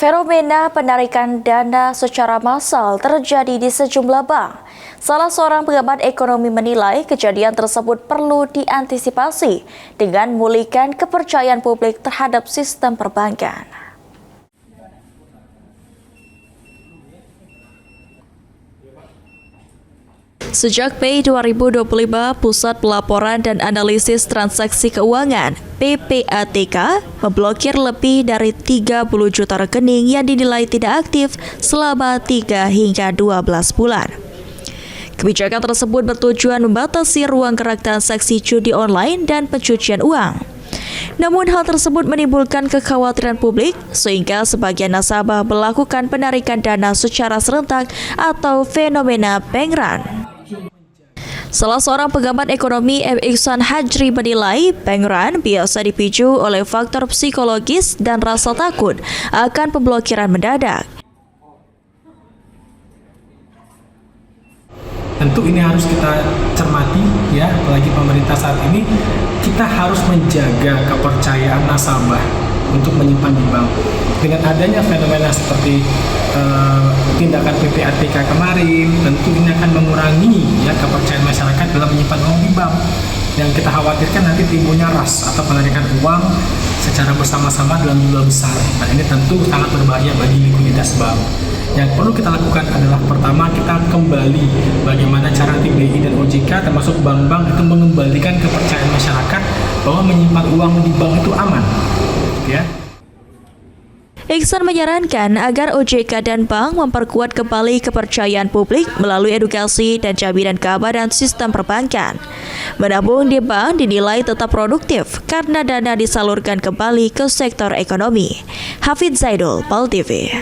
Fenomena penarikan dana secara massal terjadi di sejumlah bank. Salah seorang pengamat ekonomi menilai kejadian tersebut perlu diantisipasi dengan memulihkan kepercayaan publik terhadap sistem perbankan. Sejak Mei 2025, Pusat Pelaporan dan Analisis Transaksi Keuangan (PPATK) memblokir lebih dari 30 juta rekening yang dinilai tidak aktif selama 3 hingga 12 bulan. Kebijakan tersebut bertujuan membatasi ruang gerak transaksi judi online dan pencucian uang. Namun hal tersebut menimbulkan kekhawatiran publik sehingga sebagian nasabah melakukan penarikan dana secara serentak atau fenomena bank run. Salah seorang pengamat ekonomi M. Ihsan Hajri menilai bank run biasa dipicu oleh faktor psikologis dan rasa takut akan pemblokiran mendadak. Tentu ini harus kita cermati ya, apalagi pemerintah saat ini kita harus menjaga kepercayaan nasabah untuk menyimpan di bank. Dengan adanya fenomena seperti tindakan PPATK kemarin, tentu ini akan mengurangi ya kepercayaan masyarakat dalam menyimpan uang di bank. Yang kita khawatirkan nanti timbulnya rush atau penarikan uang secara bersama-sama dalam jumlah besar. Nah, ini tentu sangat berbahaya bagi likuiditas bank. Yang perlu kita lakukan adalah pertama kita kembali bagaimana cara tim BI dan OJK termasuk bank-bank itu mengembalikan kepercayaan masyarakat bahwa menyimpan uang di bank itu aman. Ya. Ihsan menyarankan agar OJK dan bank memperkuat kembali kepercayaan publik melalui edukasi dan jaminan keamanan sistem perbankan. Menabung di bank dinilai tetap produktif karena dana disalurkan kembali ke sektor ekonomi. Hafidz Zaidul, PAL TV.